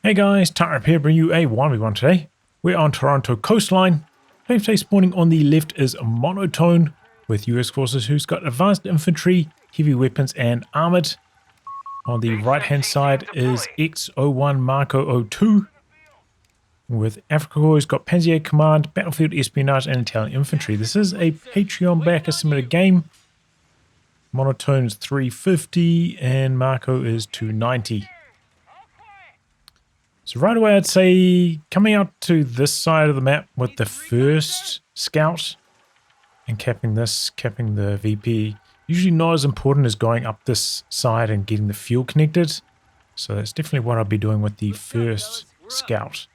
Hey guys, Taranto here, bringing you a 1v1 today. We're on Taranto Coastline. Flame today spawning on the left is Monotone with US forces who's got advanced infantry, heavy weapons and armored. On the right hand side is x01marco02 with Afrika who's got Panzerjager Command, battlefield espionage and Italian infantry. This is a Patreon backer submitted game. Monotone's 350 and Marco is 290. So right away I'd say coming out to this side of the map with the first scout and capping the VP, usually not as important as going up this side and getting the fuel connected. So that's definitely what I'll be doing with the first scout.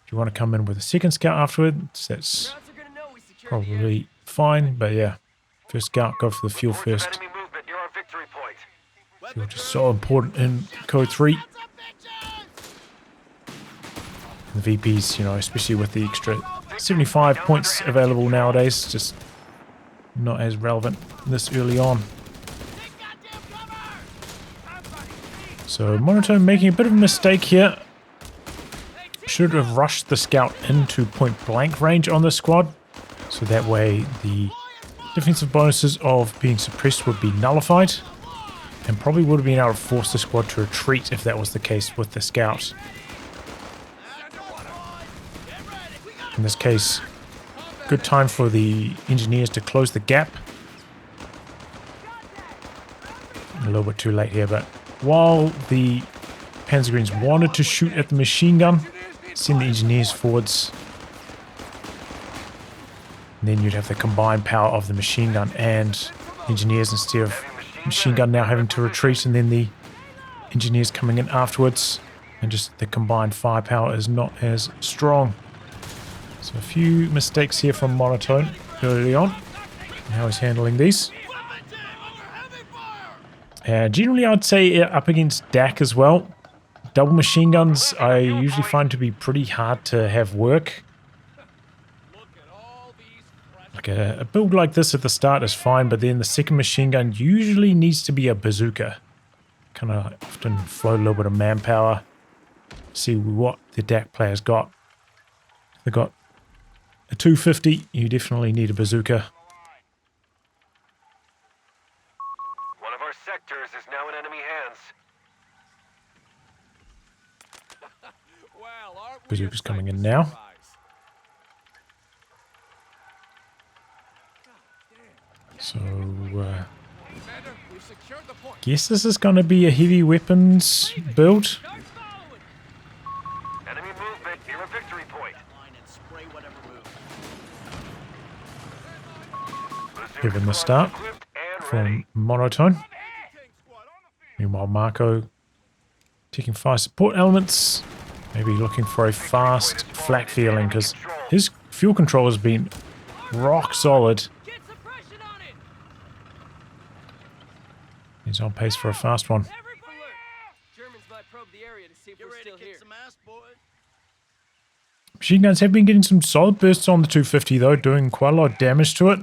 If you want to come in with a second scout afterwards, that's probably fine, but yeah, first scout, go for the fuel first. Fuel just so important in COH3. The VPs, you know, especially with the extra 75 points available nowadays, just not as relevant this early on. So Monotone making a bit of a mistake here. Should have rushed the scout into point blank range on this squad, so that way the defensive bonuses of being suppressed would be nullified, and probably would have been able to force the squad to retreat if that was the case with the scout. In this case, good time for the engineers to close the gap. A little bit too late here, but while the Panzergreens wanted to shoot at the machine gun, send the engineers forwards. And then you'd have the combined power of the machine gun and engineers instead of machine gun now having to retreat and then the engineers coming in afterwards. And just the combined firepower is not as strong. So a few mistakes here from Monotone early on. How he's handling these. Generally I'd say up against DAC as well. Double machine guns I usually find to be pretty hard to have work. Like a build like this at the start is fine, but then the second machine gun usually needs to be a bazooka. Kind of often float a little bit of manpower. See what the DAC players got. They got a 250, you definitely need a bazooka. One of our sectors is now in enemy hands. Bazooka's coming in now. So, guess this is going to be a heavy weapons build. Enemy movement near a victory point. Given the start from Monotone. Meanwhile, Marco taking fire support elements. Maybe looking for a fast flak feeling because his fuel control has been rock solid. He's on pace for a fast one. Machine guns have been getting some solid bursts on the 250 though, doing quite a lot of damage to it.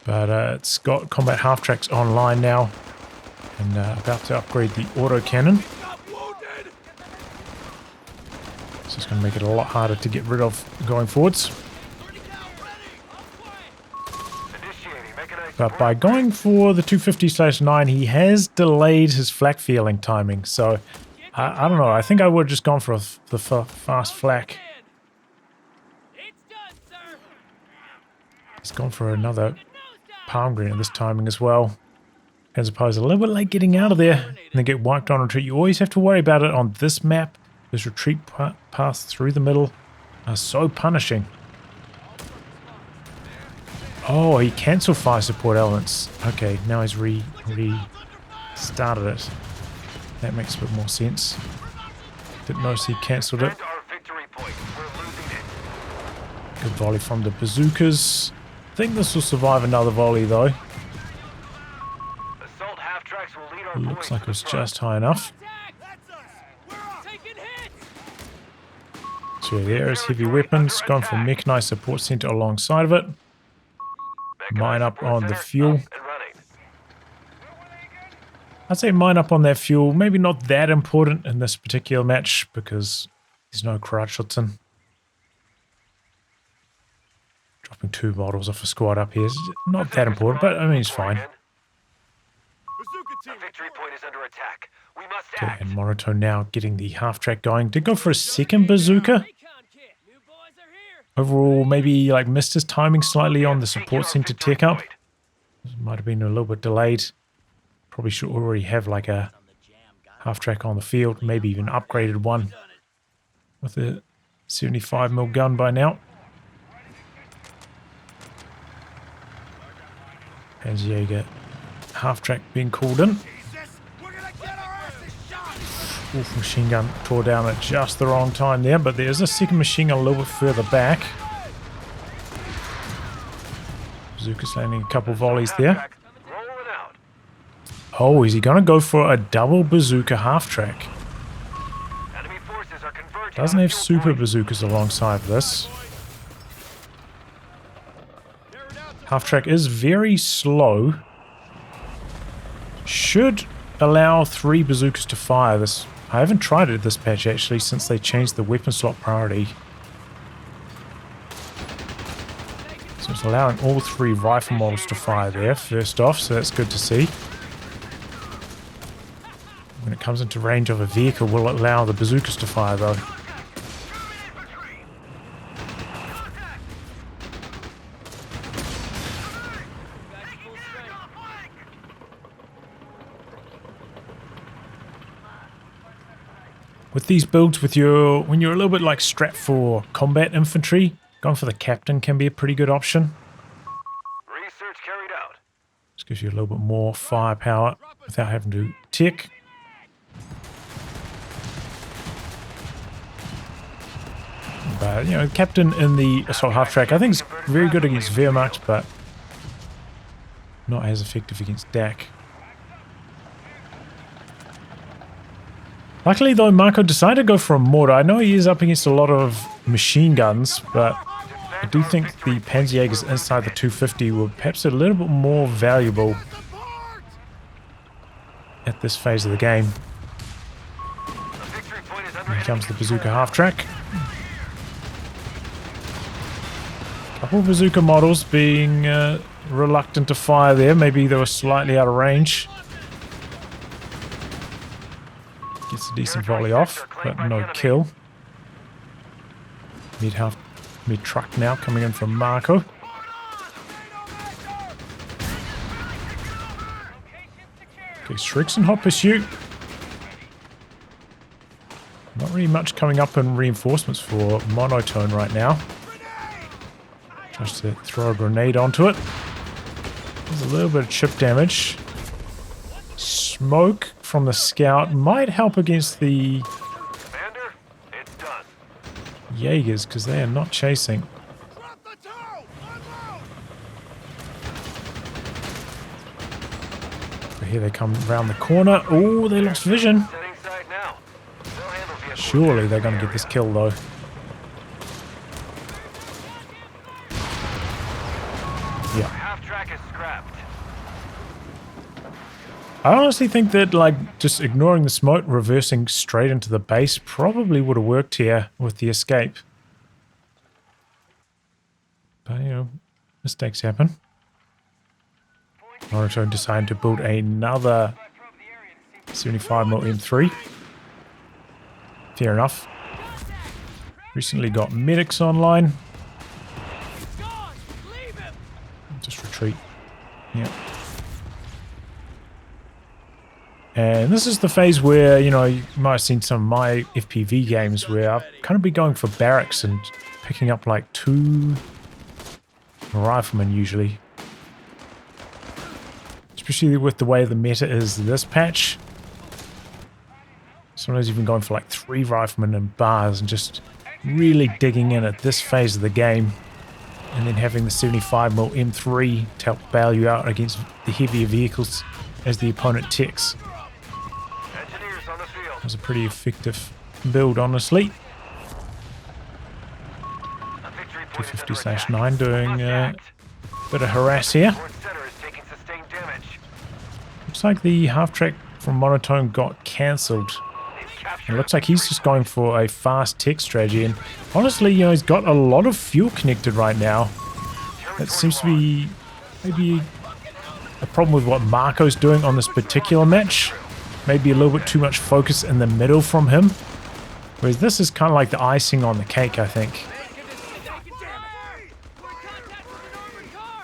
But it's got combat half tracks online now and about to upgrade the auto cannon. So it's going to make it a lot harder to get rid of going forwards. But by going for the 250/9, he has delayed his flak feeling timing. So I don't know. I think I would have just gone for the fast flak. He's gone for another palm grenade this timing as well. As opposed to a little bit late getting out of there and then get wiped on retreat. You always have to worry about it on this map. This retreat paths through the middle are so punishing. Oh, he cancelled fire support elements. Okay, now he's restarted it. That makes a bit more sense. Didn't notice he cancelled it. Good volley from the bazookas. I think this will survive another volley though. Looks like it was just high enough. So there is heavy weapons. Gone for mechanized support center alongside of it. Mine up on the fuel. I'd say mine up on that fuel. Maybe not that important in this particular match because there's no Kratschützen. Dropping 2 models off a squad up here is not that important, but I mean, it's fine. The victory point is under attack. We must Okay, act. and Monotone now getting the half-track going. Did go for a second bazooka. Overall, maybe like missed his timing slightly on the support center tech up. Might have been a little bit delayed. Probably should already have like a half-track on the field, maybe even upgraded one with a 75mm gun by now. Panzerjager half-track being called in. Oof, machine gun tore down at just the wrong time there, but there's a second machine gun a little bit further back. Bazooka's landing a couple volleys there. Oh, is he going to go for a double bazooka half-track? Doesn't have super bazookas alongside this. Half-track is very slow. Should allow 3 bazookas to fire. This I haven't tried it this patch actually since they changed the weapon slot priority. So it's allowing all 3 rifle models to fire there first off, so that's good to see. When it comes into range of a vehicle, will it allow the bazookas to fire though? With these builds, when you're a little bit like strapped for combat infantry, going for the captain can be a pretty good option. Research carried out. Just gives you a little bit more firepower without having to tick. But, you know, captain in the assault half-track, I think is very good against Wehrmacht, but not as effective against DAC. Luckily though, Marco decided to go for a mortar. I know he is up against a lot of machine guns, but I do think the Panzerjagers inside the 250 were perhaps a little bit more valuable at this phase of the game. Here comes the bazooka half-track. Couple of bazooka models being reluctant to fire there. Maybe they were slightly out of range. Gets a decent volley off, but no kill. Mid truck now coming in from Marco. Okay, Shreks in hot pursuit. Not really much coming up in reinforcements for Monotone right now. Tries to throw a grenade onto it. There's a little bit of chip damage. Smoke from the scout might help against the Commander, it's done. Jaegers because they are not chasing. So here they come around the corner. Oh, they lost vision. Setting side now. They'll handle vehicles. Surely they're going to get this kill though. Yeah. Half-track is scrapped. I honestly think that, like, just ignoring the smoke, reversing straight into the base probably would have worked here with the escape. But, you know, mistakes happen. Monotone decided to build another 75mm M3. Fair enough. Recently got medics online. Just retreat. Yeah. And this is the phase where, you know, you might have seen some of my FPV games where I've kind of been going for barracks and picking up like 2 riflemen usually. Especially with the way the meta is this patch. Sometimes even going for like 3 riflemen and bars and just really digging in at this phase of the game. And then having the 75mm M3 to help bail you out against the heavier vehicles as the opponent ticks. That was a pretty effective build, honestly. 250/9 doing a bit of harass here. Looks like the half-track from from Monotone got cancelled. It looks like he's just going for a fast tech strategy. And honestly, you know, he's got a lot of fuel connected right now. That seems to be maybe a problem with what Marco's doing on this particular match. Maybe a little bit too much focus in the middle from him. Whereas this is kind of like the icing on the cake, I think.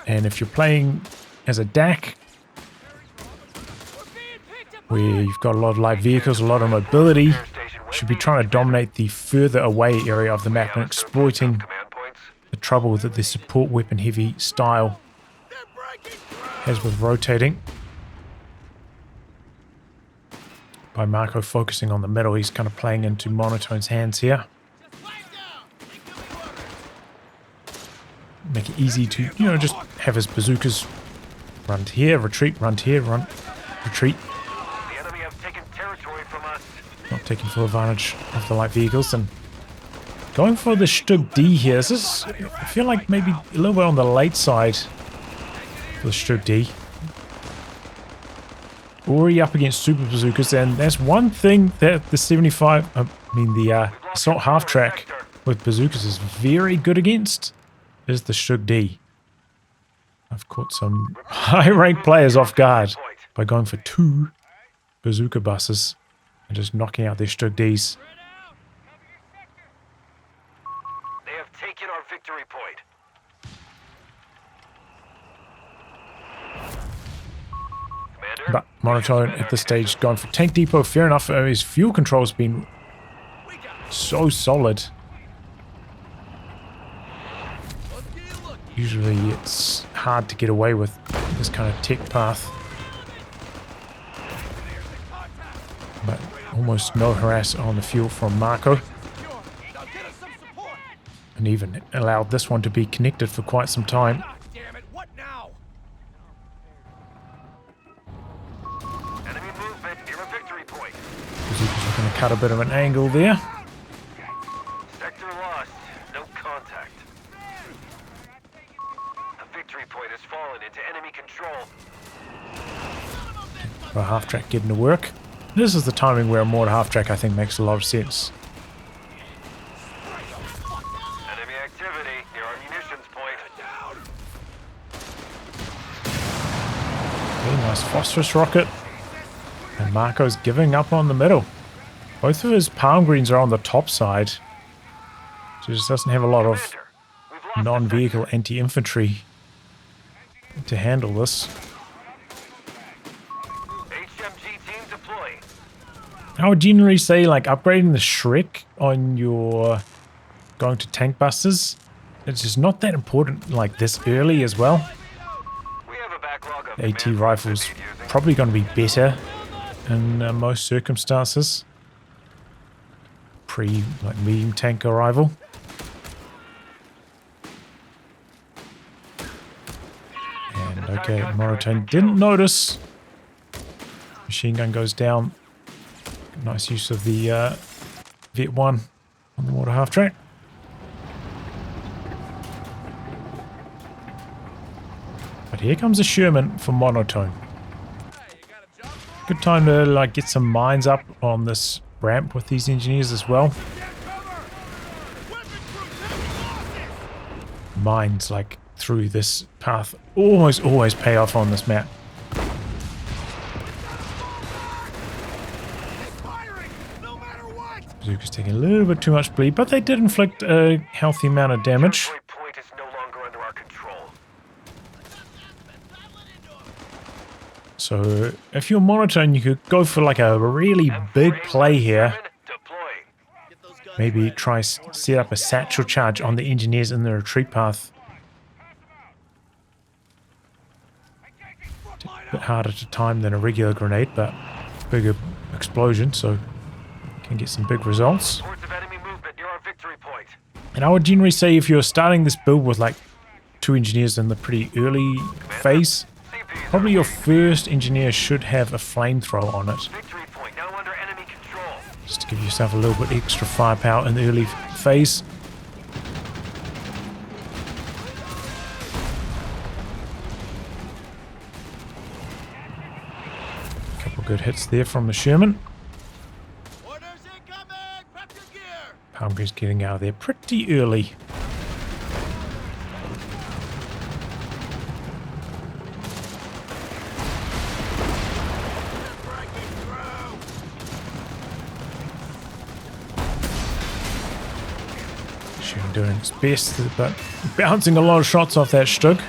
And if you're playing as a DAC, where you've got a lot of light vehicles, a lot of mobility, you should be trying to dominate the further away area of the map and exploiting the trouble that the support weapon heavy style has with rotating. By Marco focusing on the middle, he's kind of playing into Monotone's hands here. Make it easy to, you know, just have his bazookas run to here, retreat, run to here, run, retreat. The enemy have taken territory from us. Not taking full advantage of the light vehicles and going for the Stug D here. This is, I feel like maybe a little bit on the late side for the Stug D. Already up against super bazookas, and that's one thing that the the assault half track with bazookas is very good against, is the Stug D. I've caught some high ranked players off guard by going for 2 bazooka buses and just knocking out their Stug Ds. They have taken our victory point. Commander, But Monotone at this stage going for tank depot, fair enough. His fuel control's been so solid. Usually it's hard to get away with this kind of tech path. But almost no harass on the fuel from Marco. And even allowed this one to be connected for quite some time. enemy movement near a victory point. Bazookas are going to cut a bit of an angle there. Sector lost. No contact. A victory point has fallen into enemy control. For a half track getting to work. This is the timing where a mortar half track I think makes a lot of sense. Enemy activity near our munitions point. Okay, nice phosphorus rocket. And Marco's giving up on the middle. Both of his palm greens are on the top side. So he just doesn't have a lot of Commander, we've lost the non-vehicle sector. anti-infantry to handle this. HMG team deploying. I would generally say like upgrading the Shrek on your going to tank busters. It's just not that important like this early as well. We have a backlog of The AT command rifle's points they've been using. probably going to be better in most circumstances. Pre like medium tank arrival. And okay, Monotone didn't notice. Machine gun goes down. Nice use of the Vet 1 on the water half track. But here comes a Sherman for Monotone. Good time to like get some mines up on this ramp with these engineers as well. Mines like through this path almost always pay off on this map. Bazooka's taking a little bit too much bleed, but they did inflict a healthy amount of damage. Territory point is no longer under our control. So if you're Monotone, you could go for like a really big play here. Deploying. Maybe try set up a satchel charge on the engineers in the retreat path. A bit harder to time than a regular grenade, but bigger explosion, so can get some big results. Reports of enemy movement near our victory point. And I would generally say if you're starting this build with like 2 engineers in the pretty early phase, CPs probably are your engaged. first engineer should have a flamethrower on it, Victory point now under enemy control. just to give yourself a little bit extra firepower in the early phase. Good hits there from the Sherman. Orders incoming! Prep your gear! Palmgren's getting out of there pretty early. Breaking through! Sherman doing its best, but bouncing a lot of shots off that Stug.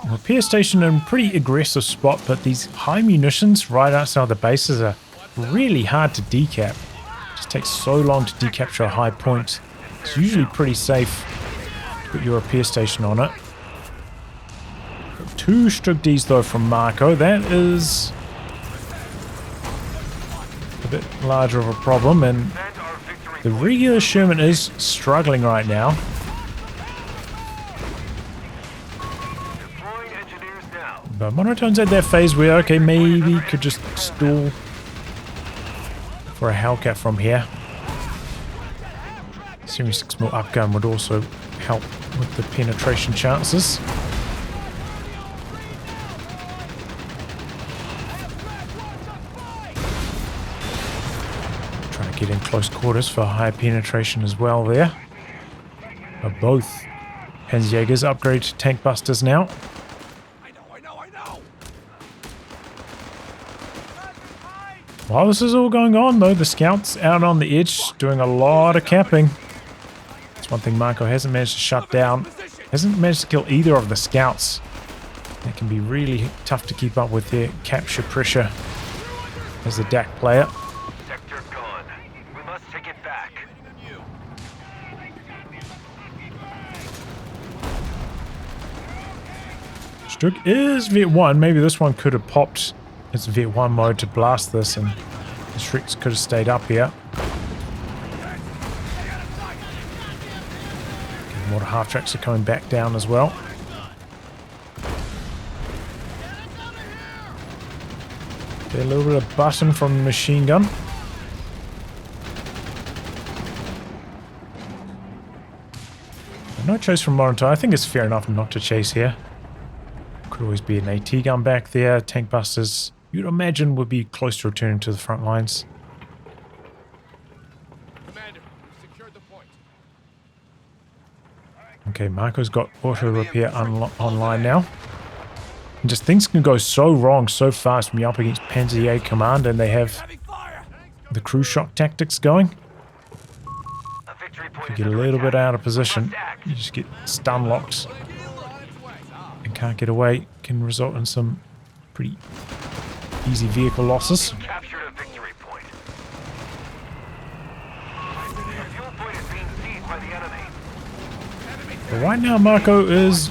Repair station in a pretty aggressive spot, but these high munitions right outside the bases are really hard to decap. It just takes so long to decapture a high point. It's usually pretty safe to put your repair station on it. Two Stug Ds though from Marco. That is a bit larger of a problem, and the regular Sherman is struggling right now. But Monotone's at that phase where, okay, maybe could just stall for a Hellcat from here. 76mm upgun would also help with the penetration chances. Trying to get in close quarters for high penetration as well there. But both Panzerjagers upgrade to tank busters now. While this is all going on though, the scouts out on the edge doing a lot of capping. That's one thing Marco hasn't managed to shut down. Hasn't managed to kill either of the scouts. That can be really tough to keep up with their capture pressure as a DAC player. Sector gone. We must take it back. Stug is Vet 1. Maybe this one could have popped its Vet 1 mode to blast this, and the Shreks could have stayed up here. Okay, more half-tracks are coming back down as well. Get a little bit of button from the machine gun. No chase from Monotone. I think it's fair enough not to chase here. Could always be an AT gun back there. Tank busters, you'd imagine, would be close to returning to the front lines. Commander, we've secured the point. Okay, Marco's got auto repair online now. And just things can go so wrong so fast when you're up against Panzerjager Command and they have the crew shock tactics going. If you get a little bit out of position, you just get stun locked and can't get away. Can result in some pretty easy vehicle losses. Captured a victory point. The fuel point is being seized by the enemy. But right now Marco is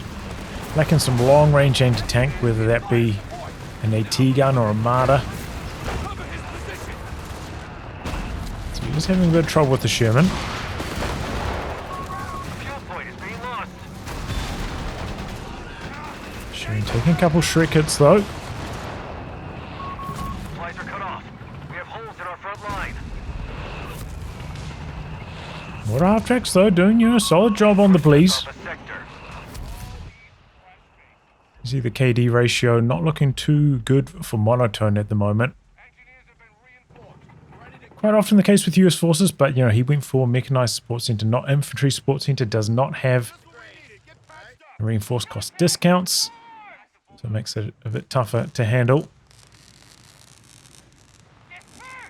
lacking some long range anti-tank, whether that be an AT gun or a Marder. So he's just having a bit of trouble with the Sherman. Sherman taking a couple Shrek hits though. Supplies are cut off. We have holes in our front line. More half-tracks though, doing a solid job on the Bleeze. You see the KD ratio not looking too good for Monotone at the moment. Quite often the case with US forces, but you know, he went for mechanized support center, not infantry support center, does not have reinforced cost discounts, so it makes it a bit tougher to handle.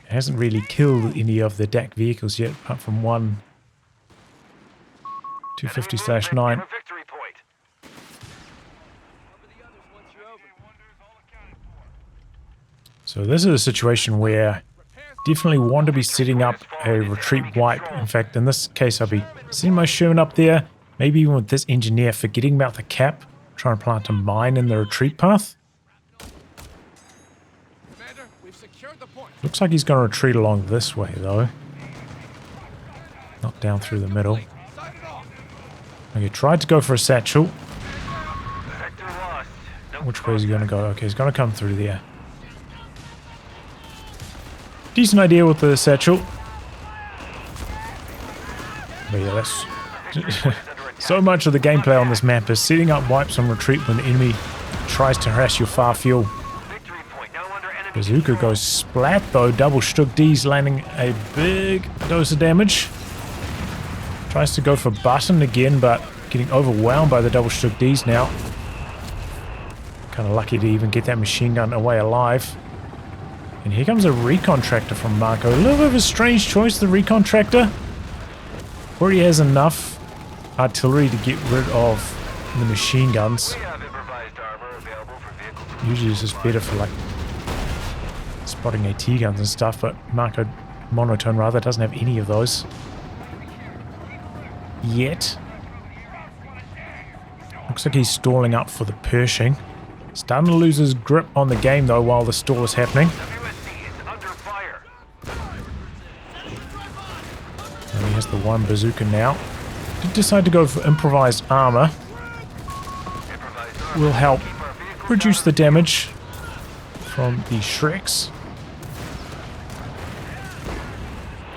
It hasn't really killed any of the DAC vehicles yet, apart from one 250/9. So this is a situation where definitely want to be setting up a retreat wipe. In fact, in this case, I'll be setting my Sherman up there, maybe even with this engineer, forgetting about the cap, trying to plant a mine in the retreat path. Looks like he's going to retreat along this way, though. Not down through the middle. Okay, tried to go for a satchel. Which way is he going to go? Okay, he's going to come through there. Decent idea with the satchel. But yeah, that's so much of the gameplay on this map is setting up wipes on retreat when the enemy tries to harass your far fuel. Bazooka goes splat though. Double Strook D's landing a big dose of damage. Tries to go for button again, but getting overwhelmed by the Double Strook D's now. Kind of lucky to even get that machine gun away alive. And here comes a recon tractor from Marco. A little bit of a strange choice, the recon tractor. Already has enough artillery to get rid of the machine guns. Usually it's just better for like spotting AT guns and stuff, but Marco, Monotone rather, doesn't have any of those. Yet. Looks like he's stalling up for the Pershing. Starting to lose his grip on the game though while the stall is happening. And he has the one bazooka now. Did decide to go for improvised armor. Will help reduce the damage from the Shreks.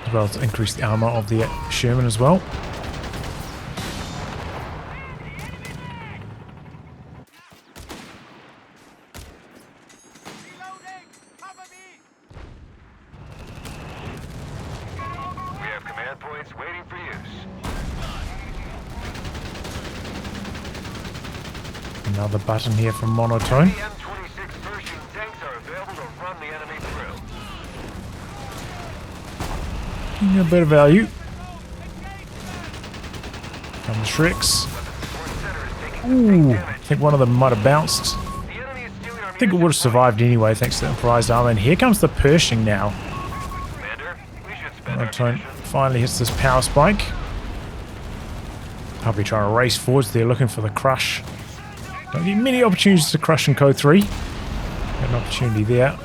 As well as increase the armor of the Sherman as well. Another button here from Monotone. Getting a bit of value. From the Shreks. Ooh, I think one of them might have bounced. I think it would have survived anyway thanks to the improvised armor. And here comes the Pershing now. Monotone finally hits this power spike. I'll be trying to race forwards there looking for the crush. Don't get many opportunities to crush in Code 3. Got an opportunity there.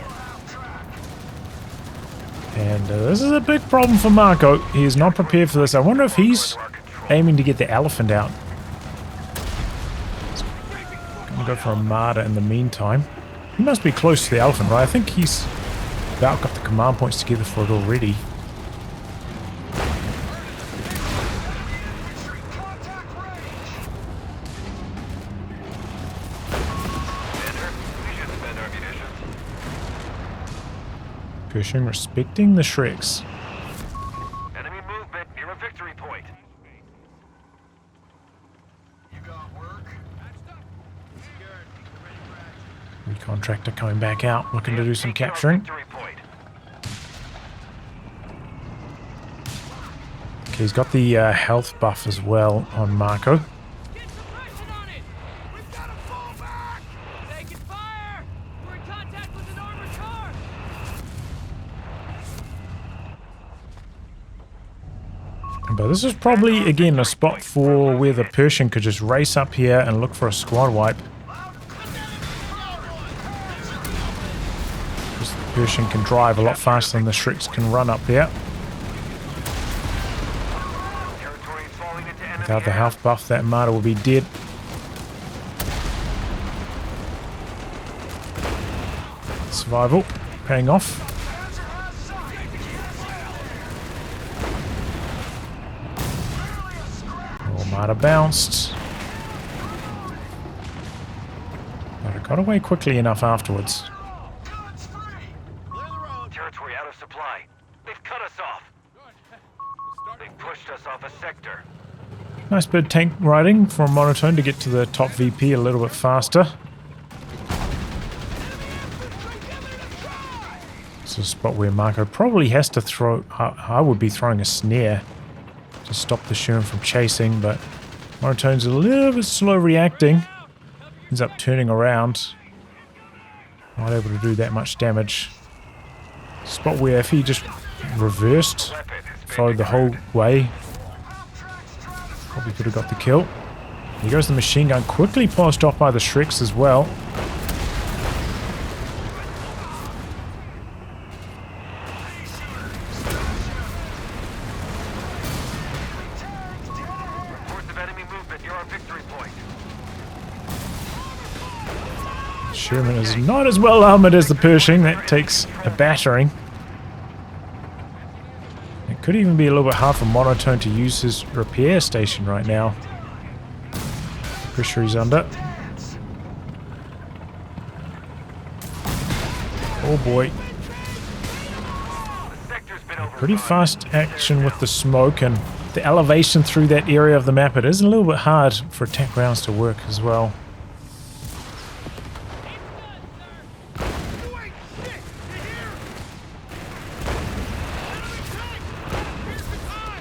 And this is a big problem for Marco. He is not prepared for this. I wonder if he's aiming to get the elephant out. Gonna go for a martyr in the meantime. He must be close to the elephant, right? I think he's about got the command points together for it already. Pershing respecting the Shreks. Enemy movement near a victory point. You got work? Recon tractor coming back out, looking to do some capturing. Okay, he's got the health buff as well on Marco. But this is probably, again, a spot for where the Pershing could just race up here and look for a squad wipe. Because the Pershing can drive a lot faster than the Shreks can run up there. Without the health buff, that martyr will be dead. Survival, paying off. Martyr bounced. But it got away quickly enough afterwards. Territory out of supply. They've cut us off. They pushed us off a sector. Nice bit of tank riding from Monotone to get to the top VP a little bit faster. It's a spot where Marco probably has to throw... I would be throwing a snare to stop the Sherman from chasing, but Monotone's a little bit slow reacting. Ends up turning around. Not able to do that much damage. Spot where if he just reversed, followed the whole way, probably could have got the kill. Here goes the machine gun, quickly polished off by the Shreks as well. Sherman is not as well armored as the Pershing. That takes a battering. It could even be a little bit hard for Monotone to use his repair station right now. The pressure he's under. Oh boy. The sector's been Pretty fast action with the smoke and the elevation through that area of the map. It is a little bit hard for attack rounds to work as well.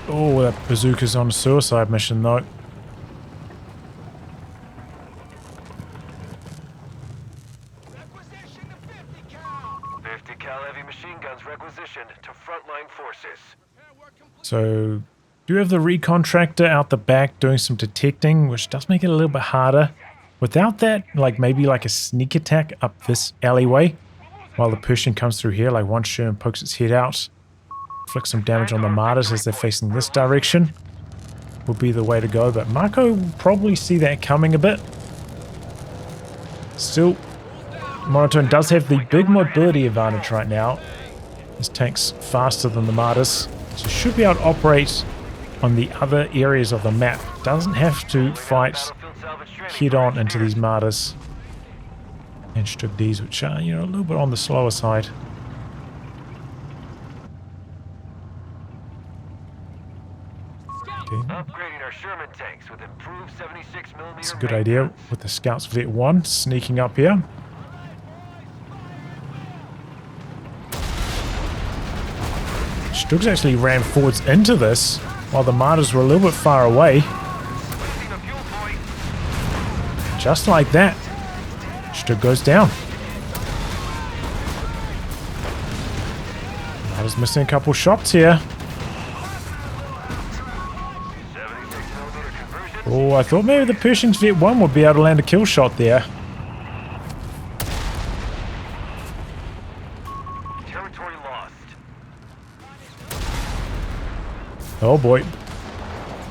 Oh, that bazooka's on a suicide mission though. Requisition the 50 cal. 50 cal heavy machine guns requisitioned to frontline forces. So, do you have the recon tractor out the back doing some detecting, which does make it a little bit harder. Without that, like maybe like a sneak attack up this alleyway while the Pershing comes through here, like one Sherman pokes its head out, inflicts some damage on the martyrs as they're facing this direction, would be the way to go. But Marco will probably see that coming a bit. Still, Monotone does have the big mobility advantage right now. This tank's faster than the martyrs, so should be able to operate on the other areas of the map. Doesn't have to fight head on into these martyrs and strip these, which are, you know, a little bit on the slower side. Okay. Upgrading our Sherman tanks with improved 76mm. It's a good idea with the Scouts Vet 1 sneaking up here. Stugs actually ran forwards into this while the martyrs were a little bit far away. Just like that, Stug goes down. Martyrs missing a couple shots here. Oh, I thought maybe the Pershing's Vet 1 would be able to land a kill shot there. Territory lost. Oh boy.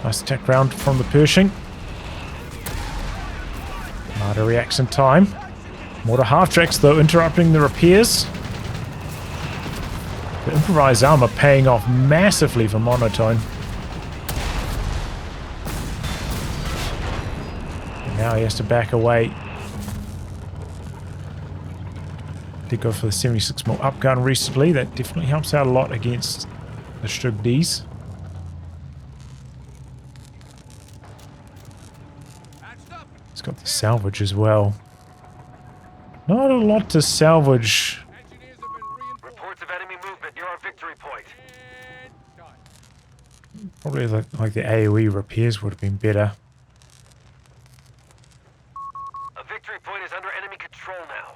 Nice attack round from the Pershing. Martyr reaction time. Mortar half-tracks though interrupting the repairs. The improvised armor paying off massively for Monotone. And now he has to back away. Did go for the 76mm upgun recently. That definitely helps out a lot against the Stug Ds. It's got the salvage as well. Not a lot to salvage. Reports of enemy movement near our victory point. Probably like the AoE repairs would have been better. A victory point is under enemy control now.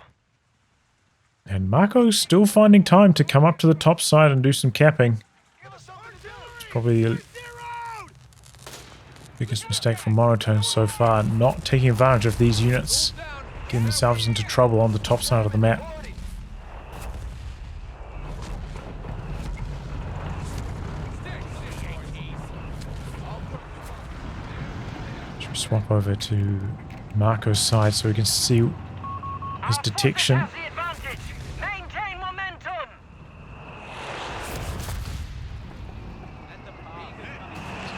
And Marco's still finding time to come up to the top side and do some capping. It's probably the biggest mistake from Monotone so far, not taking advantage of these units getting themselves into trouble on the top side of the map. Should we swap over to Marco's side so we can see his detection? Maintain momentum.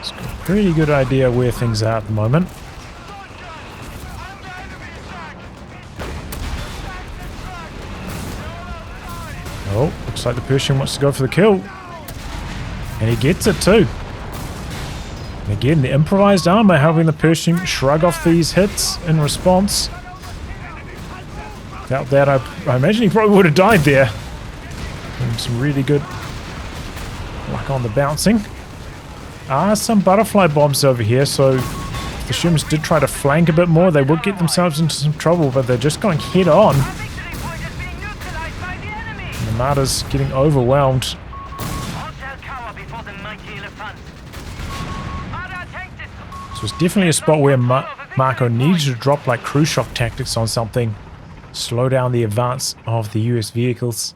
He's got a pretty good idea where things are at the moment. Oh, looks like the Pershing wants to go for the kill. And he gets it too. And again, the improvised armor helping the Pershing shrug off these hits in response. Without that, I imagine he probably would have died there. And some really good luck on the bouncing. Some butterfly bombs over here, so if the Shermans did try to flank a bit more, they would get themselves into some trouble, but they're just going head on. And the martyrs getting overwhelmed. So it's definitely a spot where Marco needs to drop like cruise shock tactics on something. Slow down the advance of the US vehicles.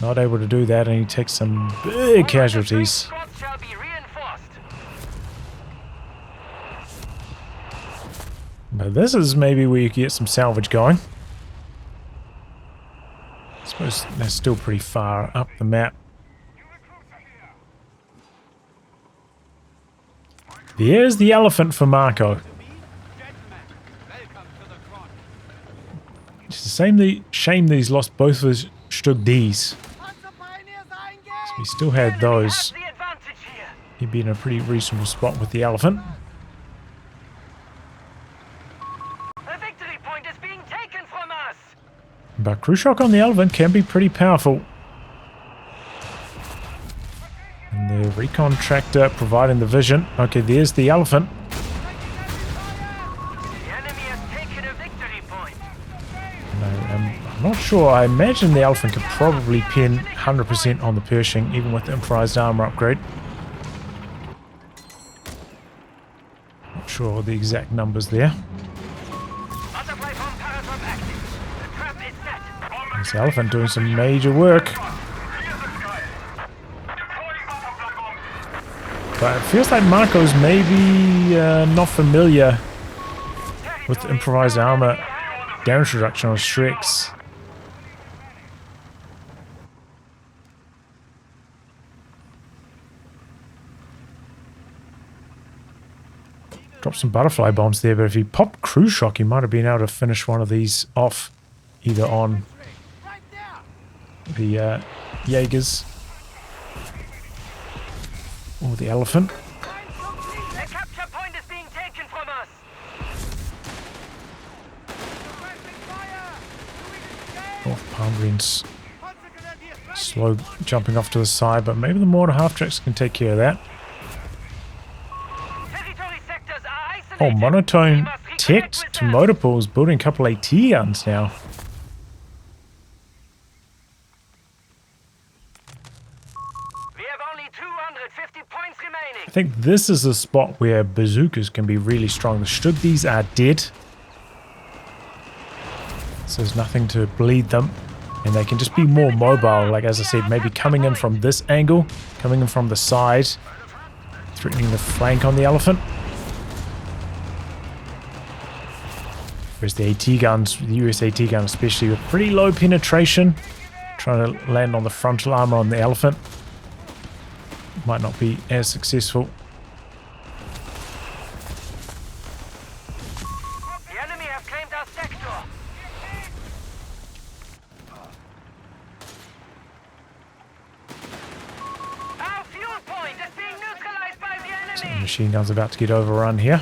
Not able to do that, and he takes some big casualties. But this is maybe where you can get some salvage going. I suppose they're still pretty far up the map. There's the elephant for Marco. Just Shame that he's lost both of his Stug Ds. Panzer pioneers are engaged! So he still had those. The advantage here. He'd be in a pretty reasonable spot with the elephant. A victory point is being taken from us. But Crew Shock on the elephant can be pretty powerful. And the recon tractor providing the vision. Okay, there's the elephant. The enemy has taken a victory point. I'm not sure. I imagine the elephant could probably pin 100% on the Pershing, even with the improvised armor upgrade. Not sure the exact numbers there. Butterfly bomb paratrap active. The trap is set. This elephant doing some major work. But it feels like Marco's maybe not familiar with the improvised armor damage reduction on Shreks. Dropped some butterfly bombs there, but if he popped Crew Shock, he might have been able to finish one of these off, either on Right there! the Jaegers or the elephant. The capture point is being taken from us. North Palmgreen's slow jumping off to the side, but maybe the mortar half-tracks can take care of that. Territory sectors are isolated. Oh, Monotone We must reconnect ticked with to them. motor pools, building a couple AT guns now. We have only 250 points remaining. I think this is a spot where bazookas can be really strong. The Stugdies are dead, so there's nothing to bleed them, and they can just be more mobile. Like, as I said, maybe coming in from this angle, coming in from the side, threatening the flank on the elephant. Whereas the AT guns, the US AT gun especially, with pretty low penetration, trying to land on the frontal armor on the elephant, might not be as successful. The enemy have claimed our sector. Our fuel point is being neutralized by the So enemy. machine gun's about to get overrun here.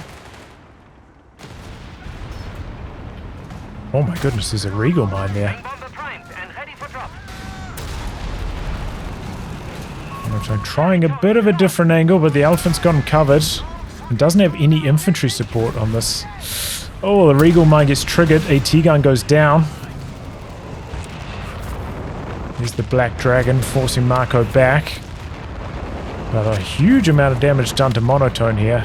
Oh my goodness, there's a Regal mine there. Bomber primed and ready for drop. I'm trying a bit of a different angle, but the elephant's got him covered and doesn't have any infantry support on this. Oh, the Regal mine gets triggered. AT gun goes down. There's the Black Dragon forcing Marco back. But a huge amount of damage done to Monotone here.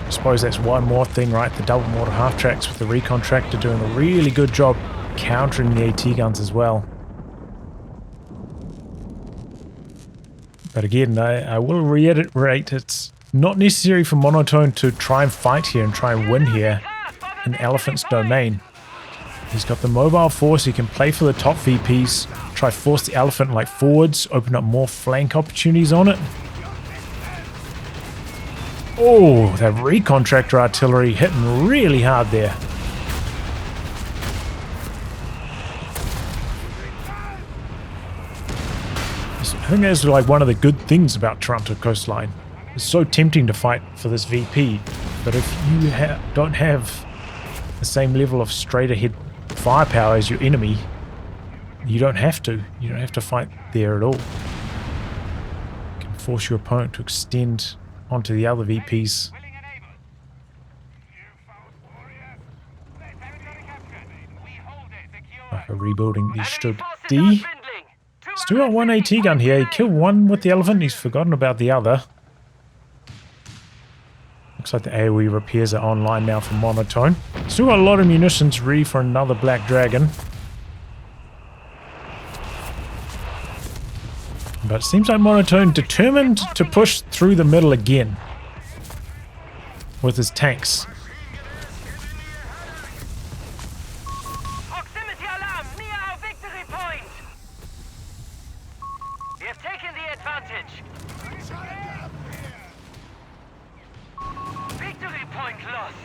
I suppose that's one more thing, right? The double mortar half-tracks with the recon tractor doing a really good job countering the AT guns as well. But again, I will reiterate, it's not necessary for Monotone to try and fight here and try and win here in Elephant's domain. He's got the mobile force, he can play for the top VPs, try force the Elephant like forwards, open up more flank opportunities on it. Oh, that recon tractor artillery hitting really hard there. I think that's like one of the good things about Taranto Coastline. It's so tempting to fight for this VP, but if you don't have the same level of straight ahead firepower as your enemy, you don't have to. You don't have to fight there at all. You can force your opponent to extend onto the other VPs. Marco rebuilding the Stug D. Still got one AT gun here. He killed one with the elephant. He's forgotten about the other. Looks like the AoE repairs are online now for Monotone. Still got a lot of munitions ready for another Black Dragon. But it seems like Monotone determined to push through the middle again with his tanks. Proximity alarm near our victory point. We have taken the advantage. Victory point lost.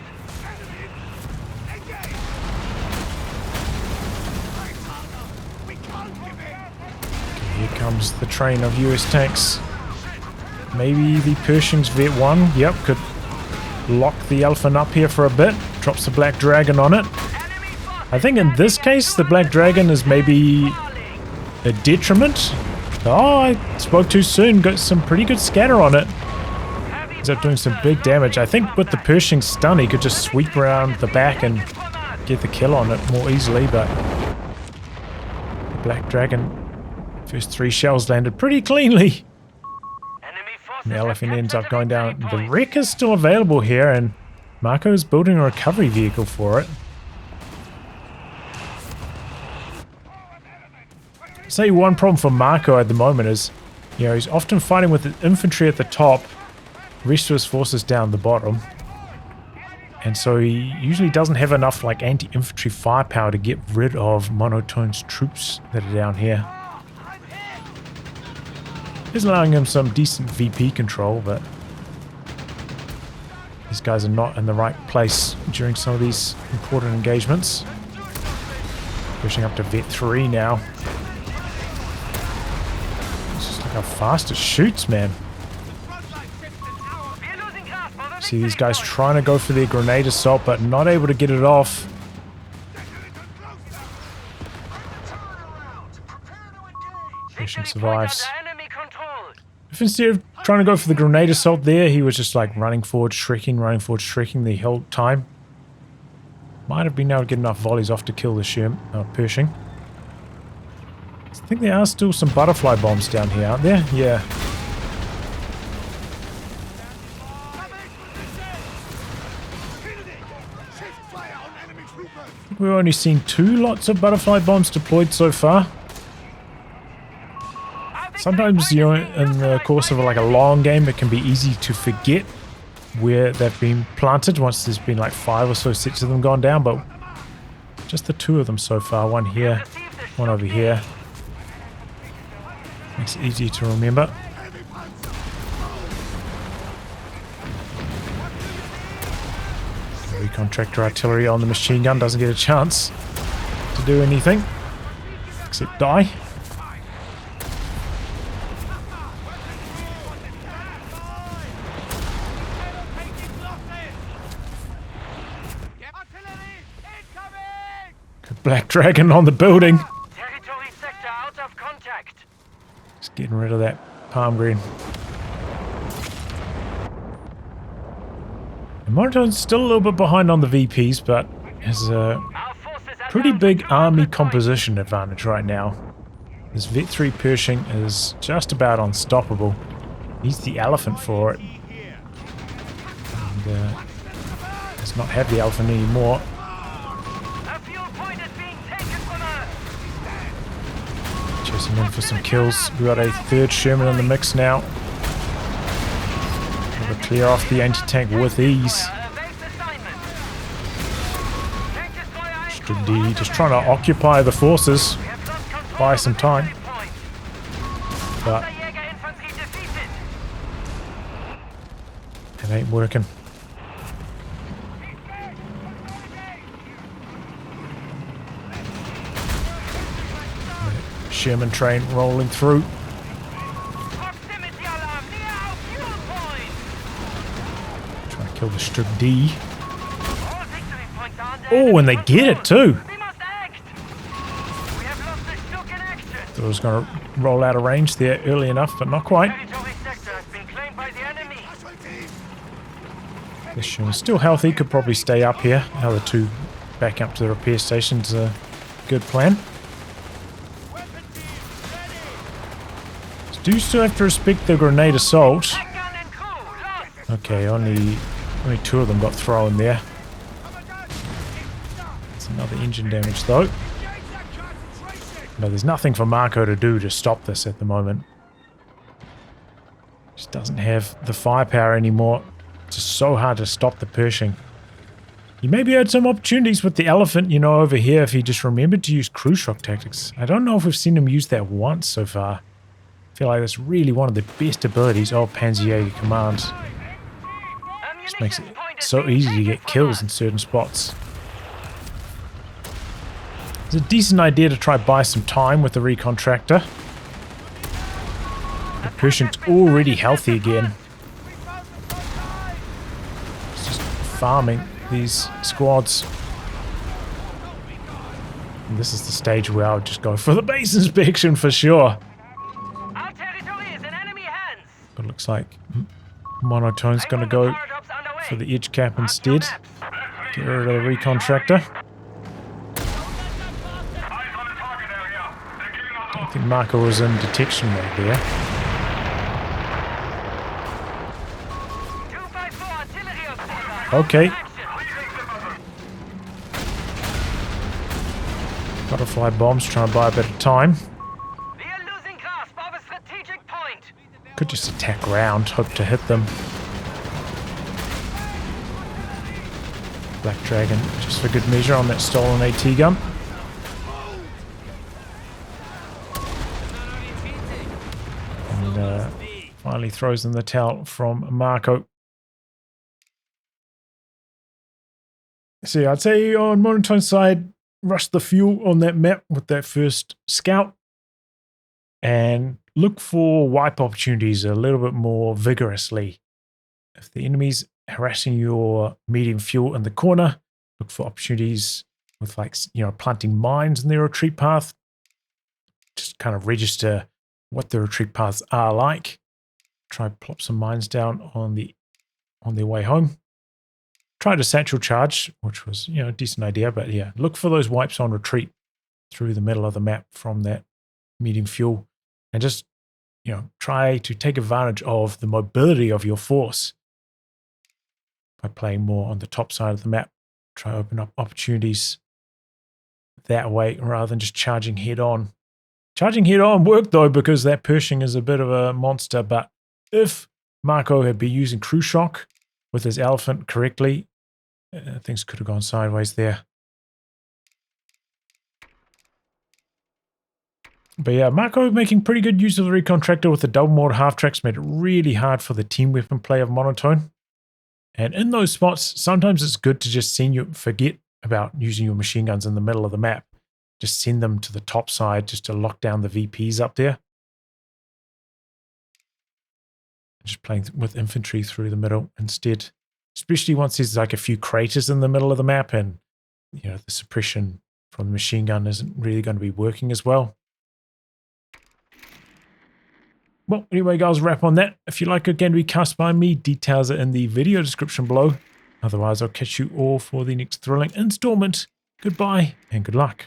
comes the train of US tanks. Maybe the Pershing's Vet 1. Yep, could lock the Elephant up here for a bit. Drops the Black Dragon on it. I think in this case, the Black Dragon is maybe a detriment. Oh, I spoke too soon. Got some pretty good scatter on it. Ends up doing some big damage. I think with the Pershing stun, he could just sweep around the back and get the kill on it more easily, but the Black Dragon, first 3 shells landed pretty cleanly. And the Elephant ends up going down. The wreck is still available here, and Marco is building a recovery vehicle for it. Say one problem for Marco at the moment is, you know, he's often fighting with the infantry at the top, the rest of his forces down the bottom. And so he usually doesn't have enough like anti-infantry firepower to get rid of Monotone's troops that are down here. It's allowing him some decent VP control, but these guys are not in the right place during some of these important engagements. Pushing up to Vet 3 now. It's just like how fast it shoots, man. See these guys trying to go for their grenade assault, but not able to get it off. Pershing survives. If instead of trying to go for the grenade assault there, he was just like running forward, shrieking the whole time, might have been able to get enough volleys off to kill the Pershing. I think there are still some butterfly bombs down here, aren't there? Yeah. We've only seen 2 lots of butterfly bombs deployed so far. Sometimes, you know, in the course of like a long game, it can be easy to forget where they've been planted once there's been like 5 or so sets of them gone down, but just the 2 of them so far. One here, one over here. Makes it easy to remember. Recontractor artillery on the machine gun doesn't get a chance to do anything except die. Black Dragon on the building. Territory sector out of contact. Just getting rid of that palm green. And Monotone's still a little bit behind on the VPs, but has a pretty big army composition advantage right now. His Vet 3 Pershing is just about unstoppable. He's the Elephant for it. And does not have the Elephant anymore. Chasing in for some kills. We got a 3rd Sherman in the mix now. We'll clear off the anti-tank with ease. D just trying to occupy the forces, buy some time. But it ain't working. Sherman train rolling through. Trying to kill the Strip D. Oh, and they get it too. Thought I was going to roll out of range there early enough, but not quite. This Sherman's still healthy, could probably stay up here. Now the 2 back up to the repair station's a good plan. Do still have to respect the grenade assault. Okay, only 2 of them got thrown there. That's another engine damage though. But there's nothing for Marco to do to stop this at the moment. Just doesn't have the firepower anymore. It's just so hard to stop the Pershing. He maybe had some opportunities with the Elephant, you know, over here if he just remembered to use cruise shock tactics. I don't know if we've seen him use that once so far. I feel like that's really one of the best abilities of Panzerjager Command. Just makes it so easy to get kills in certain spots. It's a decent idea to try buy some time with the Recontractor. Pershing's already healthy again. It's just farming these squads. And this is the stage where I would just go for the base inspection for sure. Our territory is in enemy hands. But it looks like Monotone's going to go for the edge cap instead. Get rid of the recon tractor. I think Marco was in detection mode there. 254 artillery observer. Okay. Butterfly bombs trying to buy a bit of time. We are losing grasp of a strategic point. Could just attack round, hope to hit them. Black Dragon, just for good measure, on that stolen AT gun. And finally throws in the towel from Marco. So yeah, I'd say on Monotone's side, rush the fuel on that map with that first scout. And look for wipe opportunities a little bit more vigorously. If the enemy's harassing your medium fuel in the corner, look for opportunities with, like, you know, planting mines in their retreat path. Just kind of register what the retreat paths are like. Try to plop some mines down on their way home. Tried a satchel charge, which was, you know, a decent idea, but yeah, look for those wipes on retreat through the middle of the map from that medium fuel, and just, you know, try to take advantage of the mobility of your force by playing more on the top side of the map. Try to open up opportunities that way rather than just charging head on. Charging head on worked though, because that Pershing is a bit of a monster, but if Marco had been using crew shock with his elephant correctly, things could have gone sideways there. But yeah, Marco making pretty good use of the recon tractor with the double mortar half tracks made it really hard for the team weapon play of Monotone. And in those spots, sometimes it's good to just forget about using your machine guns in the middle of the map. Just send them to the top side just to lock down the VPs up there. Just playing with infantry through the middle instead. Especially once there's like a few craters in the middle of the map and, you know, the suppression from the machine gun isn't really going to be working as well. Well, anyway, guys, wrap on that. If you like a game to be cast by me, details are in the video description below. Otherwise, I'll catch you all for the next thrilling installment. Goodbye and good luck.